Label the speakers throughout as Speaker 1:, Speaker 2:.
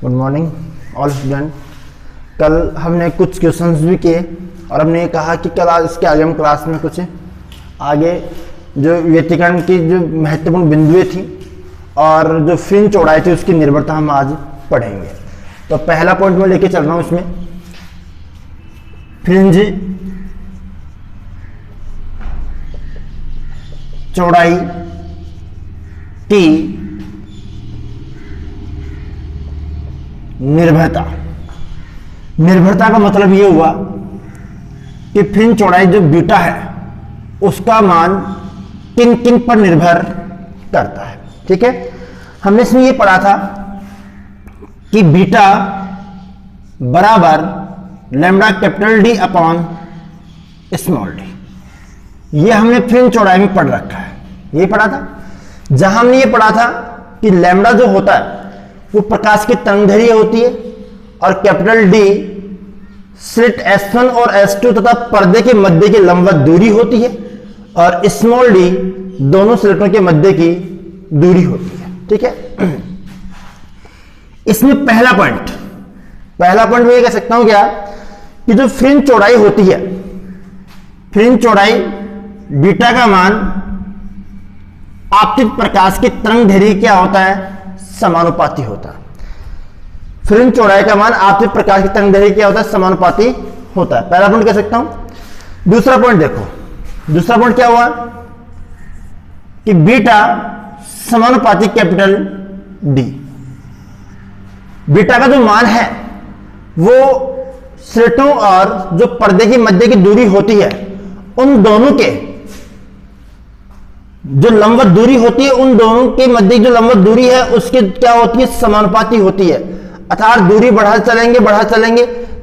Speaker 1: Good morning all student. कल हमने कुछ क्वेश्चंस भी किए और हमने कहा कि कल इसके आगे हम क्लास में कुछ आगे जो व्यतिकरण की जो महत्वपूर्ण बिंदुएं थी और जो फ्रिंज चौड़ाई थी उसकी निर्भरता हम आज पढ़ेंगे। तो पहला पॉइंट मैं लेके चल रहा हूं इसमें, फ्रिंज चौड़ाई की निर्भरता। निर्भरता का मतलब यह हुआ कि फ्रिंज चौड़ाई जो बीटा है उसका मान किन किन पर निर्भर करता है। ठीक है, हमने इसमें यह पढ़ा था कि बीटा बराबर lambda capital D upon small D. यह हमने फ्रिंज चौड़ाई में पढ़ रखा है, यही पढ़ा था। जहां हमने ये पढ़ा था कि लैम्डा जो होता है वो प्रकाश की तरंगदैर्घ्य होती है और कैपिटल डी स्लिट S1 और S2 तथा पर्दे के मध्य की लंबवत दूरी होती है और स्मॉल डी दोनों स्लिटों के मध्य की दूरी होती है। ठीक है, इसमें पहला पॉइंट मैं ये कह सकता हूं क्या कि जो फ्रिंज चौड़ाई होती है, फ्रिंज चौड़ाई बीटा का मान आपतित प्रकाश की तरंगदैर्घ्य क्या होता है, समानुपाती होता है। फ्रिंज चौड़ाई का मान आपतित प्रकाश की तरंगदैर्घ्य क्या होता है, समानुपाती होता है। पहला पॉइंट कह सकता हूं। दूसरा पॉइंट देखो, दूसरा पॉइंट क्या हुआ कि बीटा समानुपाती कैपिटल डी। बीटा का जो मान है वो स्लिटों और जो पर्दे की मध्य की दूरी होती है उन दोनों के जो लंबवत दूरी होती है, उन दोनों के मध्य जो लंबवत दूरी है उसके क्या होती है, समानुपाती होती है। अर्थात दूरी बढ़ा चलेंगे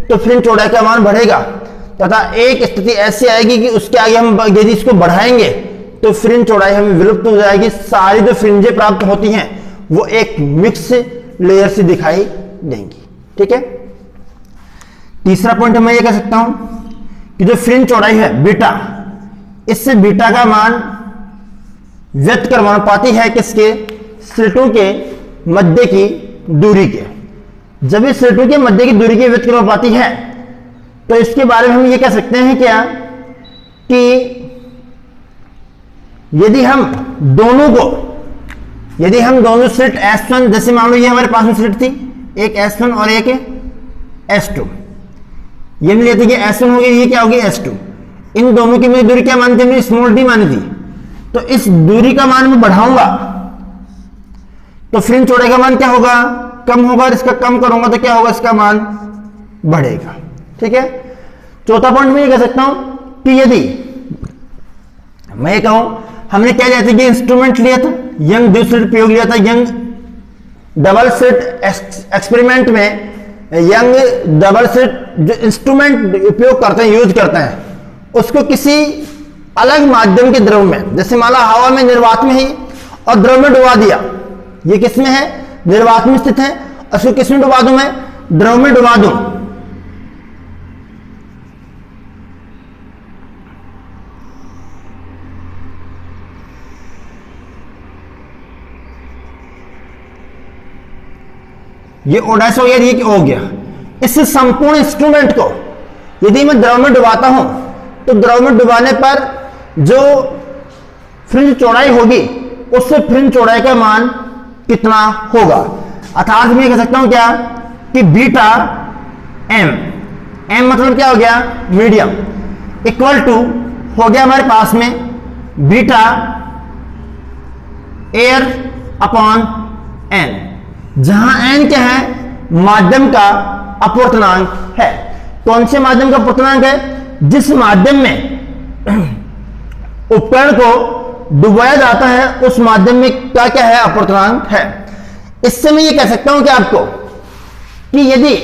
Speaker 1: तो फ्रिंज चौड़ाई का मान बढ़ेगा तथा एक स्थिति ऐसी आएगी कि उसके आगे हम यदि इसको बढ़ाएंगे तो फ्रिंज चौड़ाई हमें विलुप्त हो जाएगी। सारी जो फ्रिंजें प्राप्त होती हैं वो एक मिक्स लेयर से दिखाई देंगी। ठीक है, तीसरा पॉइंट मैं ये कह सकता हूं कि जो फ्रिंज चौड़ाई है बीटा, इससे बीटा का मान व्यतिक्रमानुपाती है किसके, स्लिटों के मध्य की दूरी के। जब इस स्लिटों के मध्य की दूरी के व्यतिक्रमानुपाती है तो इसके बारे में हम ये कह सकते हैं क्या कि यदि हम दोनों स्लिट S1, जैसे मान लो ये हमारे पास में स्लिट थी, एक S1 और एक S2, ये मिल जाती है S1 होगी, ये क्या होगी S2। इन दोनों की मेरी दूरी क्या मानी थी, मैंने स्मॉल डी मानी थी। तो इस दूरी का मान मैं बढ़ाऊंगा तो फ्रिंज चौड़ाई का मान क्या होगा, कम होगा, और इसका कम करूंगा तो क्या होगा, इसका मान बढ़ेगा। ठीक है, चौथा पॉइंट मैं ये कह सकता हूं कि यदि मैं ये कहूं, हमने क्या लिया था, इंस्ट्रूमेंट लिया था, यंग द्विस्लिट प्रयोग लिया था। यंग डबल स्लिट एक्सपेरिमेंट में यंग डबल स्लिट जो इंस्ट्रूमेंट उपयोग करते हैं, यूज करते हैं, उसको किसी अलग माध्यम के द्रव में, जैसे माना हवा में निर्वात में ही और द्रव में डुबा दिया। ये किस में है, निर्वात में स्थित है, उसको किस में डुबा दूं, मैं द्रव में डुबा दूं। ये ओडाइस हो गया, ये हो गया। इस संपूर्ण इंस्ट्रूमेंट को यदि मैं द्रव में डुबाता हूं तो द्रव में डुबाने पर जो फ्रिंज चौड़ाई होगी उससे फ्रिंज चौड़ाई का मान कितना होगा। अर्थात मैं कह सकता हूं क्या कि बीटा एम मतलब क्या हो गया, मीडियम, इक्वल टू हो गया हमारे पास में बीटा एयर अपॉन एन, जहां एन क्या है, माध्यम का अपवर्तनांक है। कौन से माध्यम का अपवर्तनांक है, जिस माध्यम में उपकरण को डुबाया जाता है उस माध्यम में क्या क्या है, अपवर्तनांक है। इससे मैं ये कह सकता हूं कि आपको कि यदि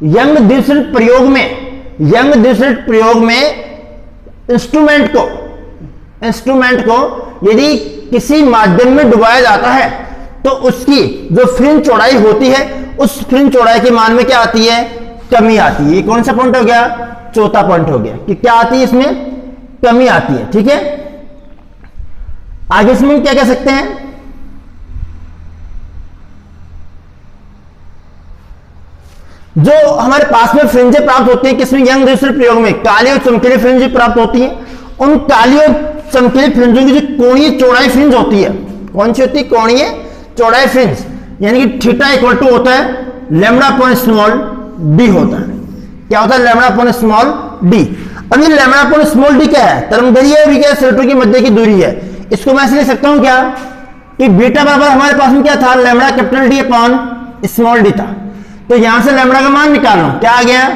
Speaker 1: यंग द्विस्लिट प्रयोग में इंस्ट्रूमेंट को यदि किसी माध्यम में डुबाया जाता है तो उसकी जो फ्रिंज चौड़ाई होती है उस फ्रिंज चौड़ाई के मान में क्या आती है, कमी आती है। ये कौन सा पॉइंट हो गया, चौथा पॉइंट हो गया कि क्या आती है, इसमें कमी आती है। ठीक है, आगे इसमें क्या कह सकते हैं जो हमारे पास में फ्रिंजें प्राप्त होती है किसमें, यंग द्विसर प्रयोग में काली और चमकीली फ्रिंज प्राप्त होती है। उन काली और चमकीली फ्रिंजों की जो कोणीय चौड़ाई फ्रिंज होती है, कौन सी होती है, कोणीय चौड़ाई फ्रिंज, यानी कि थीटा इक्वल टू होता है लैम्डा अपॉन स्मॉल डी होता है। क्या होता है, लैम्डा अपॉन स्मॉल डी। अब ये लैम्डा अपॉन स्मॉल डी क्या है, तरंगदैर्घ्य है, क्या स्लेटों की मध्य की दूरी है। इसको मैं ऐसे लिख सकता हूं क्या कि बीटा बराबर हमारे पास में क्या था, lambda capital D upon small D था। तो यहां से लैम्डा का मान निकालो, क्या आ गया,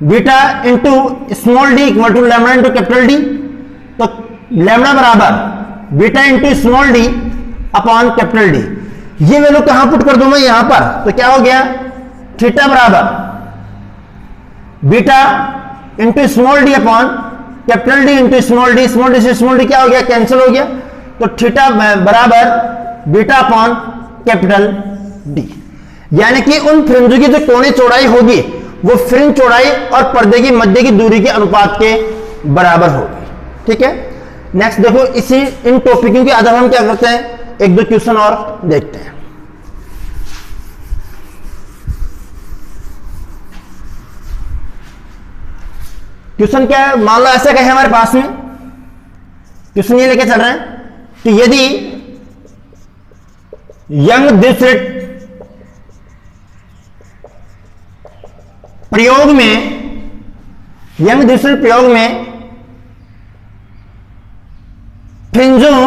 Speaker 1: beta into small d equal to lambda into capital D. तो लैम्डा बराबर beta into small d upon capital D. ये वैल्यू कहां पुट कर दूं मैं, यहां पर, तो क्या हो गया, थीटा बराबर beta into small d upon capital D into small D. Small D से स्मॉल डी क्या हो गया, कैंसिल हो गया। तो थीटा बराबर बीटा अपॉन कैपिटल डी, यानी कि उन फ्रिंजों की जो कोणीय चौड़ाई होगी वो फ्रिंज चौड़ाई और पर्दे की मध्य की दूरी के अनुपात के बराबर होगी। ठीक है, नेक्स्ट देखो, इसी इन टॉपिकों के आधार हम क्या करते हैं, एक दो क्वेश्चन और देखते हैं। क्वेश्चन क्या है, मान लो ऐसा क्या है हमारे पास में, क्वेश्चन ये लेके चल रहे हैं कि यदि यंग द्विसरिट प्रयोग में, यंग द्विसरिट प्रयोग में फ्रिंजों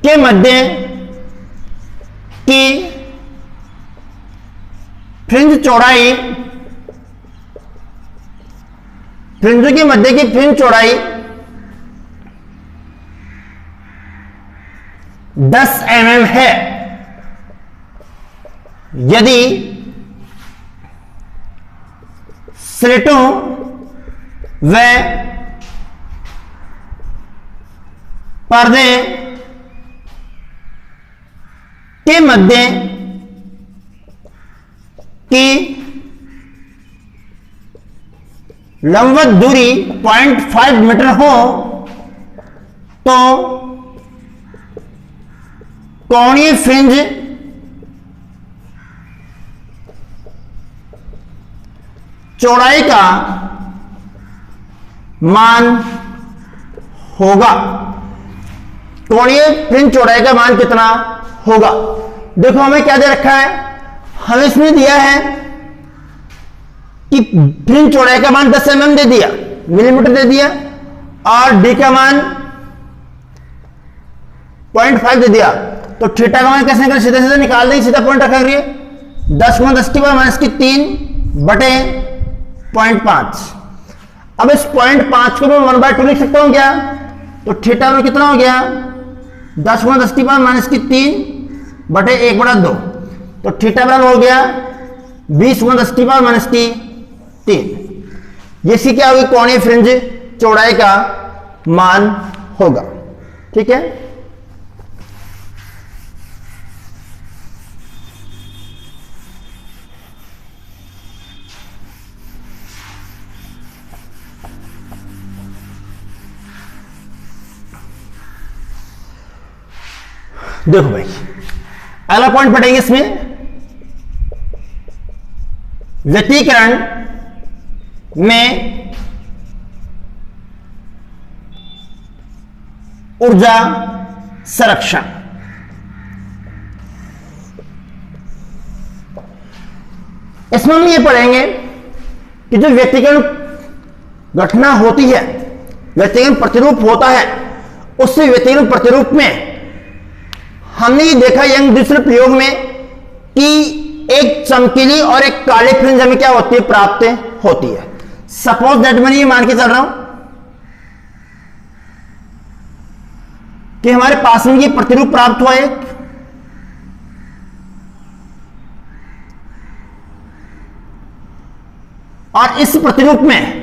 Speaker 1: के मध्य की फ्रिंज चौड़ाई, फ्रिंजों के मध्य की फ्रिंज चौड़ाई 10 mm है, यदि स्लेटों व पर्दे के मध्य की लंबवत दूरी 0.5 मीटर हो, तो कोणीय फ्रिंज चौड़ाई का मान होगा। कोणीय फ्रिंज चौड़ाई का मान कितना होगा। देखो हमें क्या दे रखा है, हमें इसमें दिया है कि फ्रिंज चौड़ाई का मान 10 mm दे दिया, मिलीमीटर दे दिया, और डी का मान 0.5 दे दिया। तो थीटा का मान कैसे निकाल, सीधे सीधे निकाल देंगे, सीधा पॉइंट रखा करिए, 10 × 10⁻³ अब इस 0.5 को मैं 1/2 लिख सकता हूं क्या, तो थीटा में कितना हो गया, 10 × 10⁻³ तो थीटा बराबर हो गया 20 × 10⁻³ ये सी क्या होगी, कोणीय फ्रिंज चौड़ाई का मान होगा। ठीक है, देखो भाई अगला पॉइंट पढ़ेंगे इसमें, व्यतिकरण में ऊर्जा संरक्षण। इसमें हम ये पढ़ेंगे कि जो व्यतिकरण घटना होती है, व्यतिकरण प्रतिरूप होता है, उससे व्यतिकरण प्रतिरूप में हमने ये देखा यंग द्विसर प्रयोग में कि एक चमकीली और एक काली फ्रिंज हमें क्या होती है, प्राप्त होती है। सपोज दैट मैं ये मान के चल रहा हूं कि हमारे पास में ये प्रतिरूप प्राप्त हुआ है, और इस प्रतिरूप में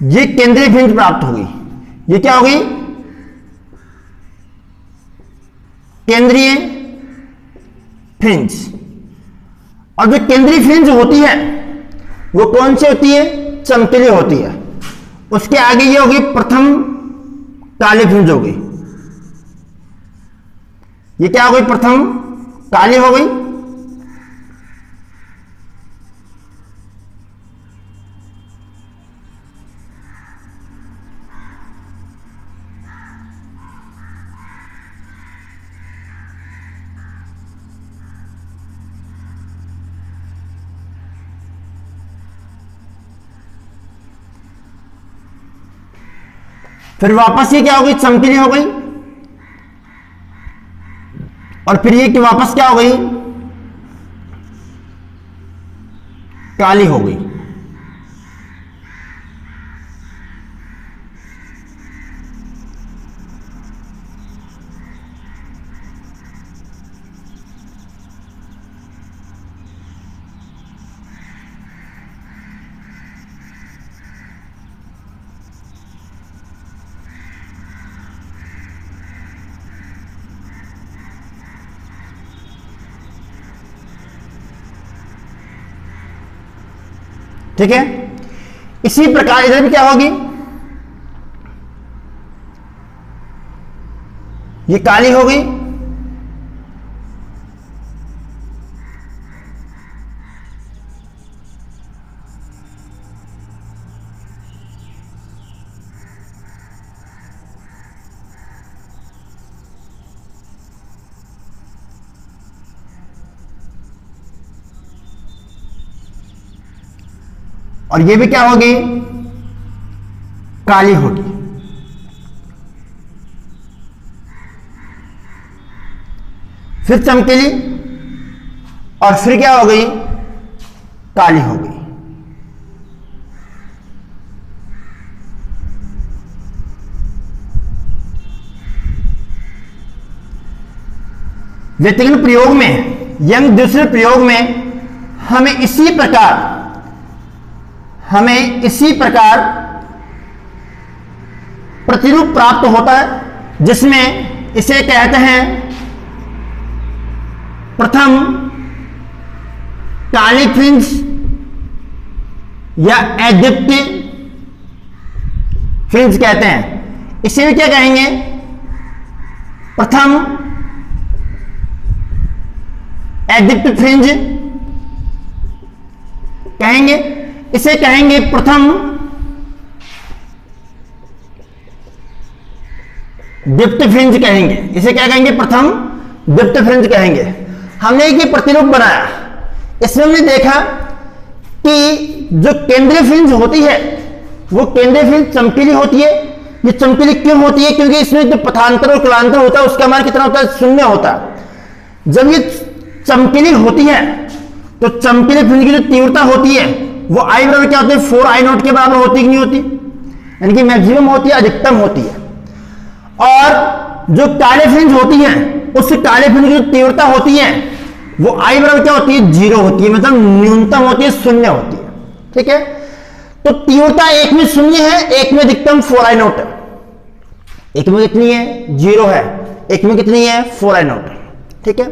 Speaker 1: ये केंद्रीय फ्रिंज प्राप्त होगी। ये क्या होगी, केंद्रीय फ्रिंज। और जो केंद्रीय फ्रिंज होती है वो कौन सी होती है, चमकीली होती है। उसके आगे ये होगी प्रथम काली फ्रिंज हो गई। ये क्या हो गई? प्रथम काली हो गई। फिर वापस ये क्या हो गई? चमकीली हो गई। और फिर ये कि वापस क्या हो गई? काली हो गई। ठीक है, इसी प्रकार इधर भी क्या होगी? ये काली हो गई। और ये भी क्या होगी? काली होगी। फिर चमकीली और फिर क्या हो गई? काली हो गई। व्यतिक्रमण प्रयोग में यंग दूसरे प्रयोग में हमें इसी प्रकार प्रतिरूप प्राप्त होता है, जिसमें इसे कहते हैं प्रथम काली फ्रिंज या एडिप्ट फ्रिंज कहते हैं। इसे भी क्या कहेंगे? प्रथम एडिप्ट फ्रिंज कहेंगे। इसे कहेंगे प्रथम डिप्ट फ्रिंज कहेंगे। इसे क्या कहेंगे? प्रथम डिप्ट फ्रिंज कहेंगे। हमने एक प्रतिरूप बनाया, इसमें हमने देखा कि जो केंद्रीय फ्रिंज होती है वो केंद्रीय फ्रिंज चमकीली होती है। ये चमकीली क्यों होती है? क्योंकि इसमें जो पथांतर और कुलांतर होता है उसका मान कितना होता है? 0 होता है। जब ये चमकीली होती है तो चमकीली फ्रिंज की जो तीव्रता होती है वो आई बराबर क्या होती है? 4I0 के बराबर होती कि नहीं होती? यानी कि मैक्सिमम होती है, अधिकतम होती है। और जो काले फ्रिंज होती है उस काले फ्रिंज की जो तीव्रता होती है वो आई बराबर क्या होती है? 0 होती है, मतलब न्यूनतम होती है, 0 होती है। ठीक है, तो तीव्रता एक में 0 है, एक में अधिकतम 4I0 है। एक में कितनी है? 0 है। एक में कितनी है? 4I0। ठीक है,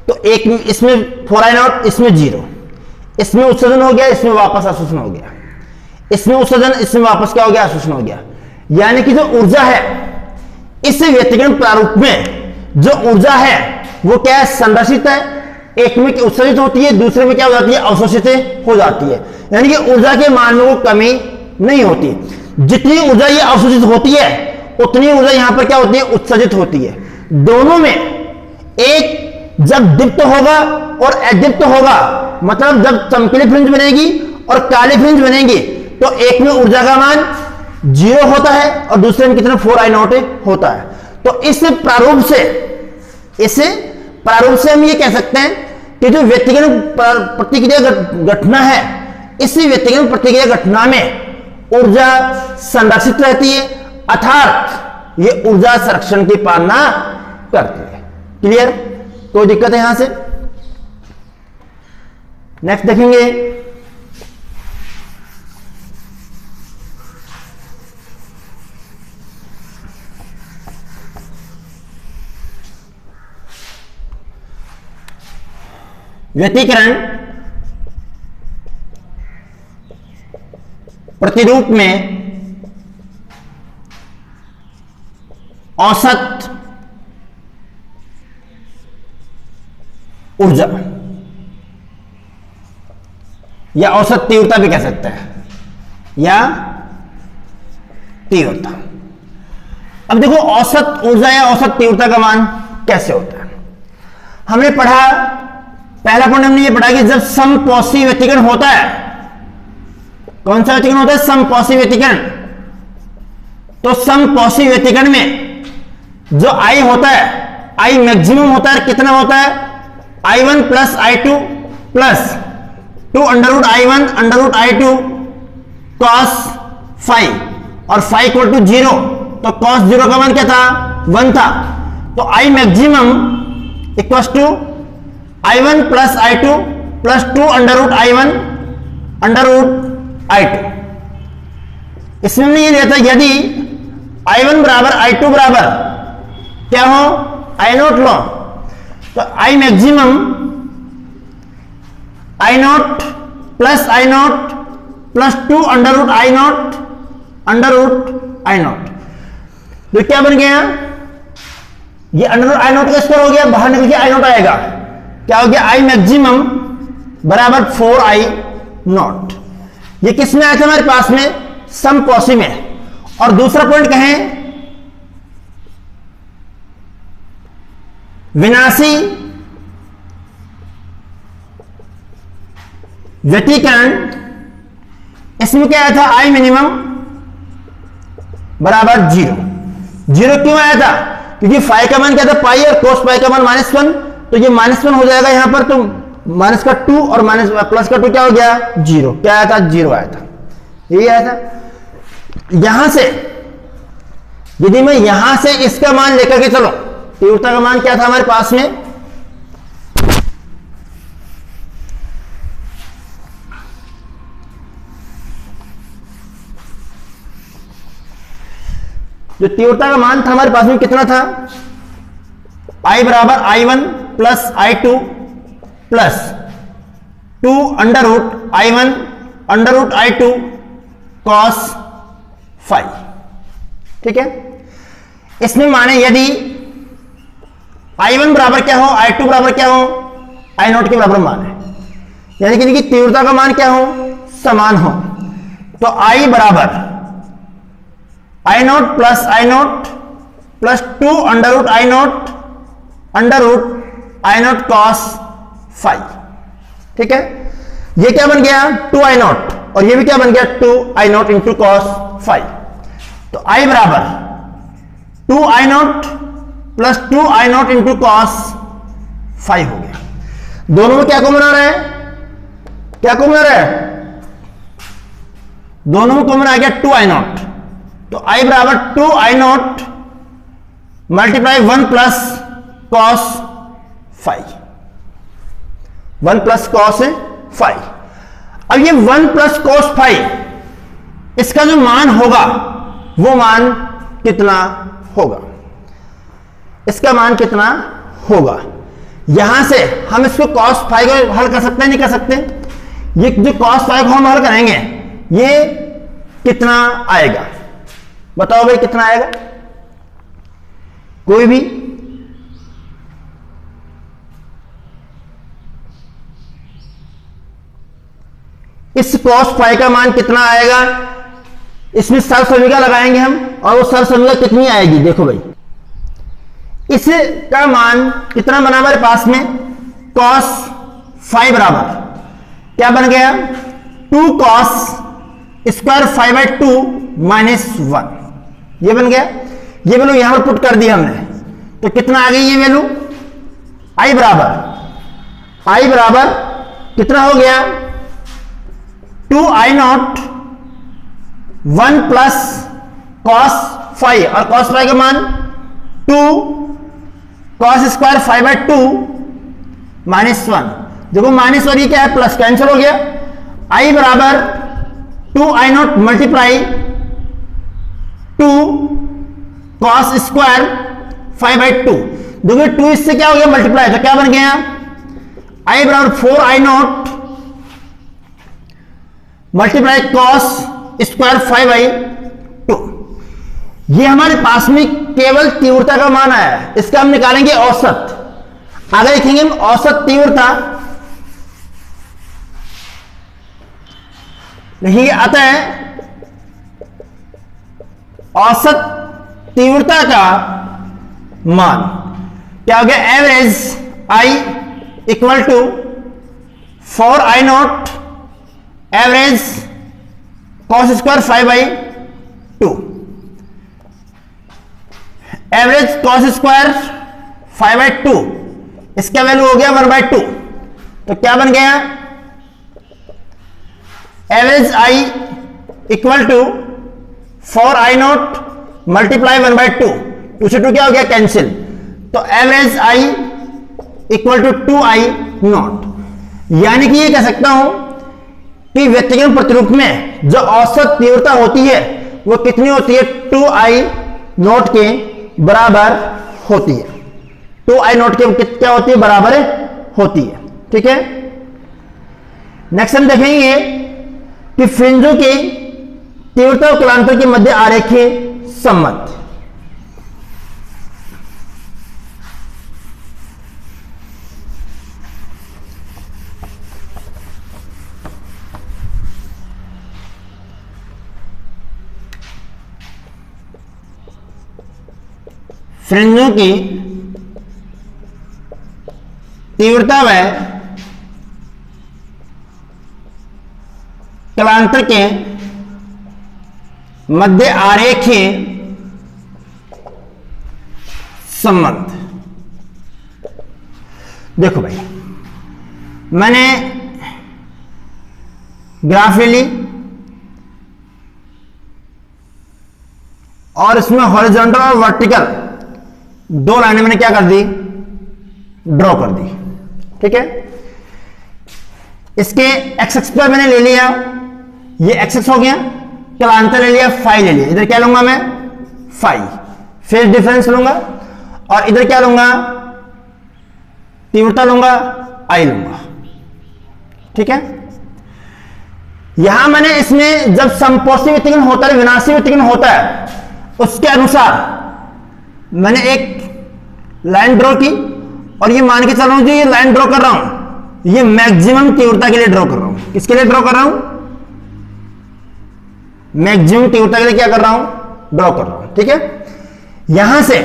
Speaker 1: तो एक इसमें 4I0, इसमें 0। इसमें उत्सर्जन हो गया, इसमें वापस अवशोषण हो गया। इसमें उत्सर्जन, इसमें वापस क्या हो गया? अवशोषण हो गया। यानी कि जो ऊर्जा है इस व्यतिक्रमण प्रारूप में जो ऊर्जा है वो क्या है? संरक्षित है। एक में उत्सर्जित होती है, दूसरे में क्या हो जाती है? अवशोषित हो जाती है। यानी कि ऊर्जा के मान में कोई कमी नहीं होती। जितनी ऊर्जा ये अवशोषित होती है उतनी ऊर्जा यहां पर क्या होती है? उत्सर्जित होती है। दोनों में एक जब डिप्ट होगा और एडिप्ट होगा, मतलब जब चमकीली फ्रिंज बनेगी और काली फ्रिंज बनेगी तो एक में ऊर्जा का मान 0 होता है और दूसरे में कितना? 4I0 होता है। तो इस प्रारूप से हम ये कह सकते हैं कि जो व्यतिक्रमण प्रतिक्रिया घटना है, इस व्यतिक्रमण प्रतिक्रिया घटना में ऊर्जा संरक्षित रहती है, अर्थात ये ऊर्जा संरक्षण की पालना करती है। क्लियर? कोई दिक्कत है यहां से? नेक्स्ट देखेंगे, व्यतिकरण प्रतिरूप में औसत ऊर्जा या औसत तीव्रता भी कह सकते हैं, या तीव्रता। अब देखो औसत ऊर्जा या औसत तीव्रता का मान कैसे होता है। हमने पढ़ा, पहला पॉइंट हमने ये पढ़ा कि जब समपोषी व्यतिकरण होता है, कौन सा व्यतिकरण होता है? समपोषी व्यतिकरण। तो समपोषी व्यतिकरण में जो आई होता है, आई मैक्सिमम होता है, कितना होता है? I1 plus I2 plus 2 under I1 under I2 cos five, और फाइव इक्वल टू 0, तो cos 0 का मान क्या था? 1 था। तो I maximum equal to I1 plus I2 plus 2 under I1 under I2। इसमें हमने ये लिया था यदि I1 बराबर I2 बराबर क्या हो? I0 लो, तो I maximum I0 plus I0 plus 2 under I0 under I0, तो क्या बन गया? ये अंडर I0 का स्क्वायर हो गया, बाहर निकल के I0 आएगा, क्या हो गया? I मैक्सिमम बराबर 4I0। ये किस में आया था हमारे पास में? समपोषी में। और दूसरा पॉइंट कहें, विनाशी व्यतिकरण, इसमें क्या आया था? आई मिनिमम बराबर 0। 0 क्यों आया था? क्योंकि फाई का मान क्या था? पाई, और कोस पाई का मान -1, तो ये -1 हो जाएगा यहां पर, तो माइनस का 2 और माइनस प्लस का 2 क्या हो गया? 0। क्या आया था? 0 आया था, यही आया था। यहां से यदि मैं यहां से इसका मान लेकर के चलो, तीव्रता का मान क्या था हमारे पास में? जो तीव्रता का मान था हमारे पास में कितना था? I बराबर I1 plus I2 plus 2 under root I1 under root I2 cos five. ठीक है, इसमें माने यदि I1 बराबर क्या हो, I2 बराबर क्या हो, I0 के बराबर मान है, यानी कि तीव्रता का मान क्या हो? समान हो, तो I बराबर I0 plus I0 plus 2 under root I0 cos five. ठीक है, ये क्या बन गया? 2I0, और ये भी क्या बन गया? 2I0 into cos five. तो I बराबर 2I0 plus 2I0 into cos five हो गया। दोनों में क्या कॉमन आ रहा है? क्या कॉमन आ रहा है? दोनों में कॉमन आ गया 2I0, तो I बराबर 2I0 multiply 1 plus cos five, 1 plus cos 5। अब ये 1 प्लस cos 5, इसका जो मान होगा वो मान कितना होगा? इसका मान कितना होगा? यहां से हम इसको cos 5 को हल कर सकते हैं, नहीं कर सकते? ये जो cos 5 को हम हल करेंगे, ये कितना आएगा? बताओ भाई, कितना आएगा? कोई भी? इस cos 5 का मान कितना आएगा? इसमें सरसमीका लगाएंगे हम, और वो सरसमीका कितनी आएगी? देखो भाई, इसका मान कितना बना हमारे पास में? cos 5 बराबर क्या बन गया? 2 cos स्क्वायर 5/2 माइनस 1, ये बन गया। ये वैल्यू यहां पर पुट कर दिया हमने, तो कितना आ गई ये वैल्यू? I बराबर कितना हो गया? 2I0 1 प्लस cos 5, और cos 5 का मान 2 cos स्क्वायर 5/2 माइनस 1। देखो माइनस, और ये क्या है? प्लस, कैंसिल हो गया। I बराबर 2I0 मल्टीप्लाई 2 cos स्क्वायर 5/2। देखो 2 इससे क्या हो गया? मल्टीप्लाई, तो क्या बन गया? I बराबर 4I0 मल्टीप्लाई cos स्क्वायर 5/2। ये हमारे पास में केवल तीव्रता का मान आया है, इसका हम निकालेंगे औसत। आगे लिखेंगे हम औसत तीव्रता, लिखेंगे अतः औसत तीव्रता का मान क्या हो गया, average I equal to 4 I not average cos square 5/2, average cos square 5/2, इसका वैल्यू हो गया 1/2। तो क्या बन गया, average I equal to 4 I not multiply 1/2, 2 से 2 क्या हो गया, कैंसिल। तो average I equal to 2 I not, यानी कि ये कह सकता हूं कि व्यक्तिगत प्रतिरूप में जो औसत तीव्रता होती है वो कितनी होती है, 2 आई नॉट के बराबर होती है। 2 आई नॉट के क्या होती है, बराबर होती है। ठीक है, नेक्स्ट हम देखेंगे कि फ्रिंजों की तीव्रता और कलांतर के मध्य आरेखीय संबंध। फ्रिंजों की तीव्रता व कलांतर के मध्य आरेखीय संबंध। देखो भाई, मैंने ग्राफ ले ली और इसमें हॉरिजॉन्टल और वर्टिकल 2 लाइनें मैंने क्या कर दी, ड्रॉ कर दी। ठीक है, इसके एक्स एक्स पर मैंने ले लिया, ये एक्स एक्स हो गया, कलांतर ले लिया, फाई ले लिया, इधर क्या लूंगा मैं, फाई, फेज डिफरेंस लूंगा, और इधर क्या लूंगा, तीव्रता लूंगा, आई लूंगा। ठीक है, यहां मैंने इसमें जब समपोषी व्यतिकरण होता है, विनाशी व्यतिकरण होता है, उसके अनुसार मैंने एक लाइन ड्रॉ की और ये मान के चल रहा हूं जो ये लाइन ड्रॉ कर रहा हूं ये मैक्सिमम तीव्रता के लिए ड्रॉ कर रहा हूं। किसके लिए ड्रॉ कर रहा हूं, मैक्सिमम तीव्रता के लिए क्या कर रहा हूं, ड्रॉ कर रहा हूं। ठीक है, यहां से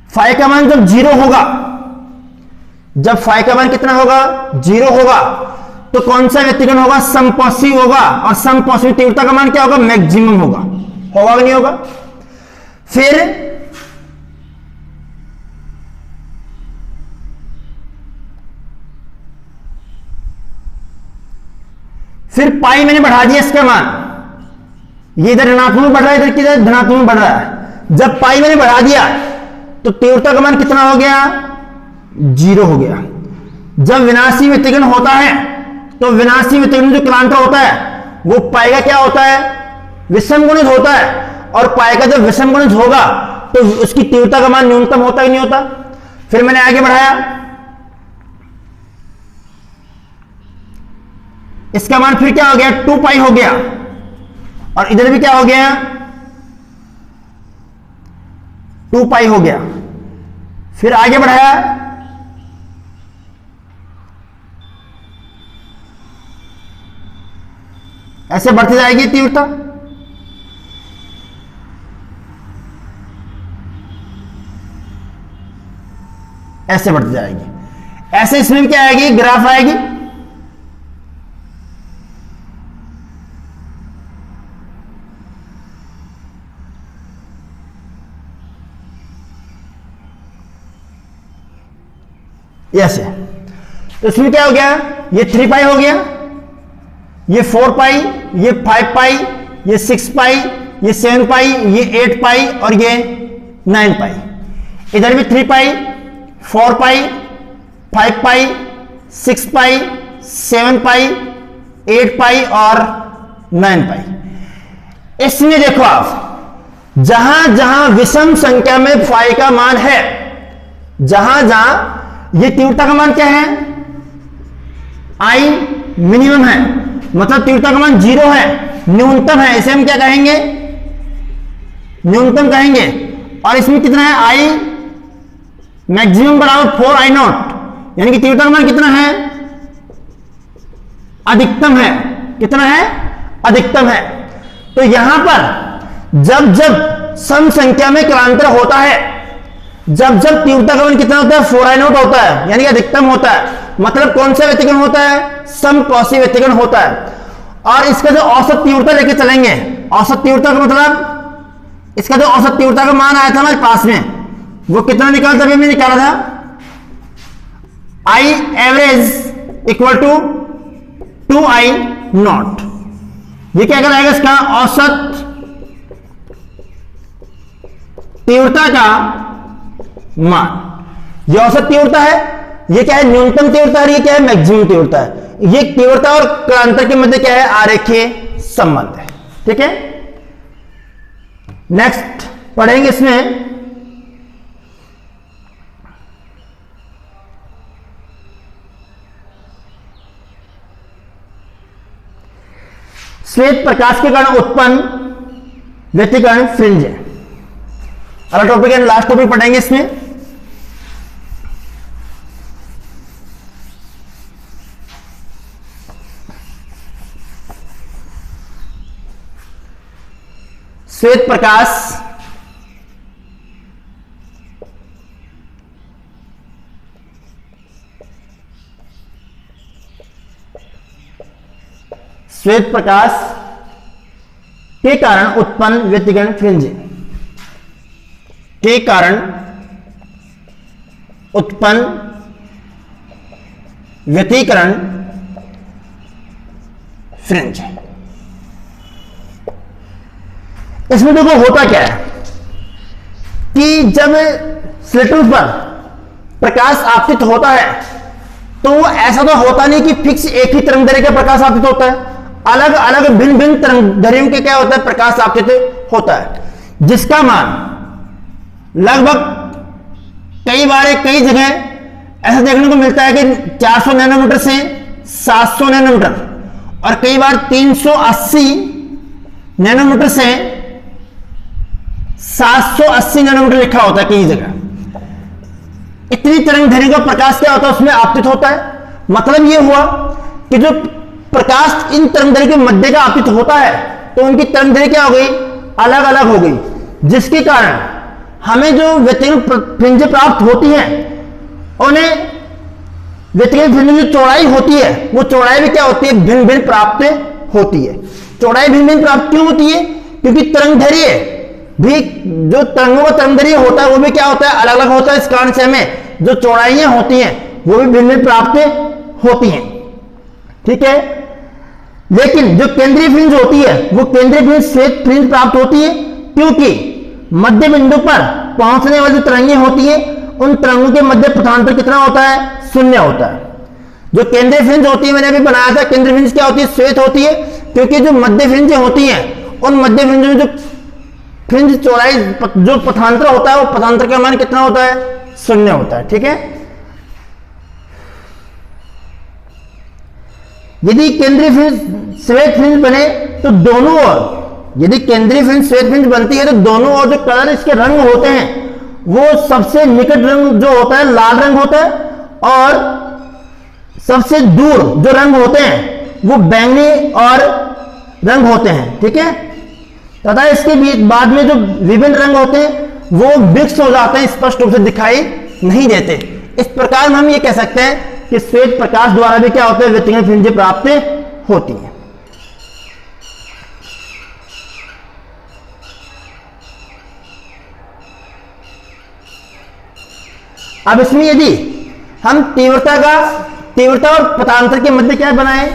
Speaker 1: फाई का मान जब 0 होगा, जब फाई का मान कितना होगा, 0 होगा, तो कौन सा व्यतिकरण होगा, समपोषी होगा, और समपोषी तीव्रता का मान क्या होगा, मैक्सिमम होगा कि नहीं होगा। फिर पाई मैंने बढ़ा दिया इसका मान, ये इधर ऋणात्मक बढ़ रहा है, इधर किधर धनात्मक बढ़ रहा है। जब पाई मैंने बढ़ा दिया तो तीव्रता का मान कितना हो गया, 0 हो गया। जब विनाशी व्यतिकरण होता है तो विनाशी व्यतिकरण जो कलांतर होता है वो पाई का क्या होता है, विषम गुणित होता है, और पाई का जब विषम गुणित होगा तो उसकी तीव्रता का मान न्यूनतम होता कि नहीं होता। फिर मैंने आगे बढ़ाया, इसका मान फिर क्या हो गया, 2 पाई हो गया, और इधर भी क्या हो गया, 2 पाई हो गया। फिर आगे बढ़ाया, ऐसे बढ़ती जाएगी तीव्रता। ऐसे बढ़ती जाएगी, ऐसे इसमें क्या आएगी, ग्राफ आएगी। ऐसे तो इसमें क्या हो गया, ये 3 पाई हो गया, ये 4 पाई, ये 5 पाई, ये 6 पाई, ये 7 पाई, ये 8 पाई, और ये 9 पाई। इधर भी 3 पाई, 4 पाई, 5 पाई, 6 पाई, 7 पाई, 8 पाई और 9 पाई। इसमें देखो आप, जहां जहां विषम संख्या में फाई का मान है, जहां जहां ये तीव्रता का मान क्या है, आई मिनिमम है, मतलब तीव्रता का मान 0 है, न्यूनतम है, इसे हम क्या कहेंगे, न्यूनतम कहेंगे, और इसमें कितना है आई मैक्सिमम बराबर 4I0, यानी कि तीव्रता का मान कितना है, अधिकतम है, कितना है, अधिकतम है। तो यहां पर जब जब सम संख्या में कालांतर होता है, जब जब तीव्रता का मान कितना होता है, 4I0 होता है, यानी कि अधिकतम होता है, मतलब कौन सा व्यतिकरण होता है, समकोषीय व्यतिकरण होता है। और इसका जो औसत तीव्रता लेके चलेंगे, औसत तीव्रता का मतलब इसका जो औसत तीव्रता का मान आया था हमारे पास में, वो कितना निकाला था, अभी हमने निकाला था I average equal to 2I0। ये क्या कराएगा, इसका औसत तीव्रता का मान। ये औसत तीव्रता है, ये क्या है, न्यूनतम तीव्रता है, ये क्या है, मैक्सिमम तीव्रता है। ये तीव्रता और कालांतर के मध्य क्या है, आरेखीय संबंध है। ठीक है, नेक्स्ट पढ़ेंगे इसमें श्वेत प्रकाश के कारण उत्पन्न व्यतिकरण फ्रिंज है। अगला टॉपिक है, लास्ट टॉपिक पढ़ेंगे इसमें श्वेत प्रकाश के कारण उत्पन्न व्यतिकरण फ्रिंज के कारण उत्पन्न व्यतिकरण फ्रिंज। इसमें देखो होता क्या है कि जब स्लिटन पर प्रकाश आपतित होता है तो वो ऐसा तो होता नहीं कि फिक्स एक ही तरंगदैर्घ्य का प्रकाश आपतित होता है, अलग अलग भिन्न भिन्न तरंगदैर्घ्यों के क्या होता है, प्रकाश आपतित होता है, जिसका मान लगभग कई बार कई जगह ऐसा देखने को मिलता है कि 400 नैनोमीटर से 700 नैनोमीटर, और कई बार 380 नैनोमीटर से 780 नैनोमीटर लिखा होता है कई जगह। इतनी तरंगदैर्घ्य का प्रकाश क्या होता है, उसमें आपतित होता है। मतलब यह हुआ कि जो प्रकाश इन तरंगदैर्घ्य के मध्य का आपतित होता है तो उनकी तरंगदैर्घ्य क्या हो गई, अलग अलग हो गई, जिसके कारण हमें जो व्यतिकरण फ्रिंजें प्राप्त होती हैं, उन्हें व्यतिकरण फ्रिंज की जो चौड़ाई होती है वो चौड़ाई भी क्या होती है, भिन्न भिन्न प्राप्त होती है। चौड़ाई भिन्न भिन्न प्राप्त क्यों होती है, क्योंकि तरंगदैर्घ्य भी, जो तरंगों का तरंगदैर्घ्य होता है वो भी क्या होता है, अलग अलग होता है। इस कारण से हमें जो चौड़ाइयां होती हैं वो भी भिन्न भिन्न प्राप्त होती हैं। ठीक है, लेकिन जो केंद्रीय फ्रिंज होती है वो केंद्रीय फ्रिंज श्वेत फ्रिंज प्राप्त होती है, क्योंकि मध्य बिंदु पर पहुंचने वाली तरंगें होती है, उन तरंगों के मध्य पथांतर कितना होता है, 0 होता है। जो केंद्रीय फ्रिंज होती है, मैंने अभी बनाया था, केंद्रीय फ्रिंज क्या होती है, श्वेत होती है, क्योंकि जो मध्य फ्रिंज होती हैं उन मध्य फ्रिंज में जो फ्रिंज चौड़ाई जो पथांतर होता है वो पथांतर का मान कितना होता है, 0 होता है। ठीक है, यदि केंद्रीय फ्रिंज श्वेत फ्रिंज बने तो दोनों ओर, यदि केंद्रीय फ्रिंज श्वेत फ्रिंज बनती है तो दोनों ओर जो कलर इसके रंग होते हैं वो सबसे निकट रंग जो होता है लाल रंग होता है, और सबसे दूर जो रंग होते हैं वो बैंगनी और रंग होते हैं। ठीक है, तथा इसके बाद में जो विभिन्न रंग होते हैं वो मिक्स हो जाते हैं, स्पष्ट रूप से दिखाई नहीं देते। इस प्रकार हम ये कह सकते हैं कि श्वेत प्रकाश द्वारा भी क्या होता है, व्यतिकरण फ्रिंजें प्राप्त होती हैं। अब इसमें यदि हम तीव्रता और पथांतर के मध्य क्या बनाए,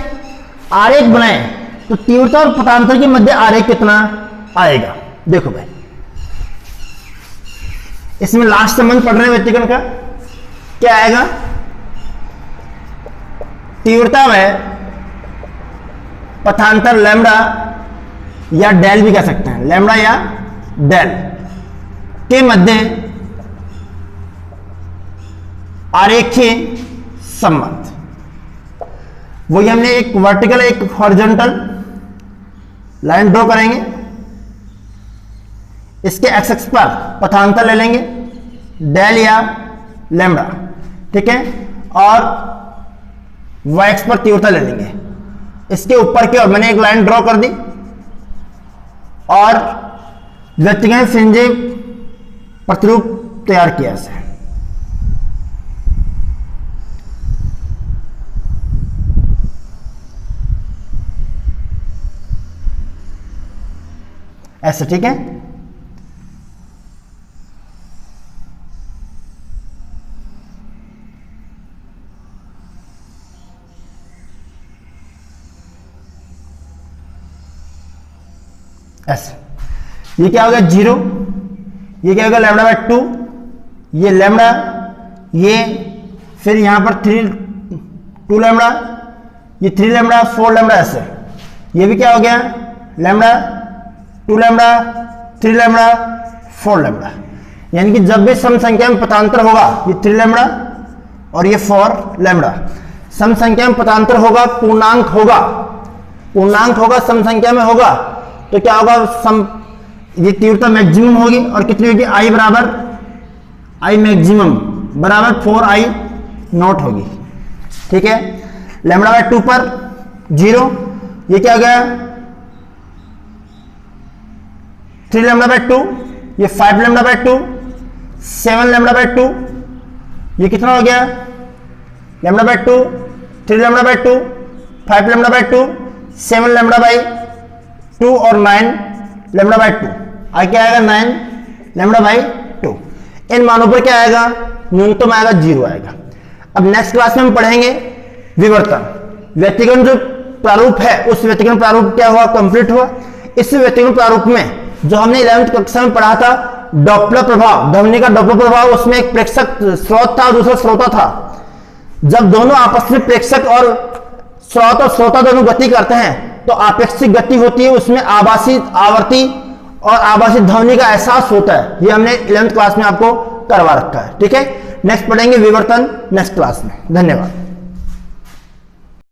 Speaker 1: आरेख बनाए, तो तीव्रता और पथांतर के मध्य आरेख कितना आएगा। देखो भाई, इसमें लास्ट संबंध पढ़ रहे हैं व्यतिकरण का, क्या आएगा, तीव्रता में पथांतर लैम्डा या डेल भी कह सकते हैं, लैम्डा या डेल के मध्य आरेखीय संबंध। वही हमने एक वर्टिकल एक हॉरिजॉन्टल लाइन ड्रॉ करेंगे, इसके एक्स एक्स पर पथांतर ले लेंगे, डेल या लैम्डा, ठीक है, और वाई एक्स पर तीव्रता ले लेंगे। इसके ऊपर की ओर मैंने एक लाइन ड्रॉ कर दी और व्यक्तिगत फ्रिंजे प्रतिरूप तैयार किया इसे। ऐसे, ठीक है। ऐसे ये क्या हो गया 0, ये क्या हो गया लैम्डा बाय 2, ये लैम्डा, ये फिर यहां पर 2 लैम्डा, ये 3 लैम्डा 4 लैम्डा, ऐसे ये भी क्या हो गया लैम्डा 2 लैम्डा 3 लैम्डा 4 लैम्डा। यानी कि जब भी सम संख्या में पथांतर होगा, ये 3 लैम्डा और ये 4 लैम्डा, सम संख्या में पथांतर होगा, पूर्णांक होगा सम संख्या में होगा, तो क्या होगा ये तीव्रता मैक्सिमम होगी और कितनी होगी I बराबर I मैक्सिमम बराबर 4I नॉट होगी, ठीक है। लैम्डा बाय 2 पर 0, ये क्या हो गया 3 लैम्डा बाय 2, ये 5 लैम्डा बाय 2, 7 लैम्डा बाय 2, ये कितना हो गया lambda by 2, 3 lambda by 2, 5 lambda by 2, 7 lambda by 2 और 9 लैम्डा बाय 2, क्या आएगा 9 लैम्डा बाय 2। इन मानों पर क्या आएगा न्यूनतम आएगा 0 आएगा। अब नेक्स्ट क्लास में हम पढ़ेंगे विवर्तन। व्यतिकरण जो प्रारूप है उस व्यतिकरण प्रारूप क्या हुआ कंप्लीट हुआ। इस व्यतिकरण प्रारूप में जो हमने 11वीं कक्षा में पढ़ा था डॉपलर प्रभाव, ध्वनि का डॉपलर प्रभाव, उसमें एक प्रेक्षक स्रोत था, दूसरा श्रोता था। जब दोनों आपस में प्रेक्षक और स्रोत और श्रोता दोनों गति करते हैं तो आपेक्षिक गति होती है, उसमें आभासी आवर्ती और आभासी ध्वनि का एहसास होता है। ये हमने 11वीं क्लास में आपको करवा रखा है, ठीक है। नेक्स्ट पढ़ेंगे विवर्तन नेक्स्ट क्लास में। धन्यवाद।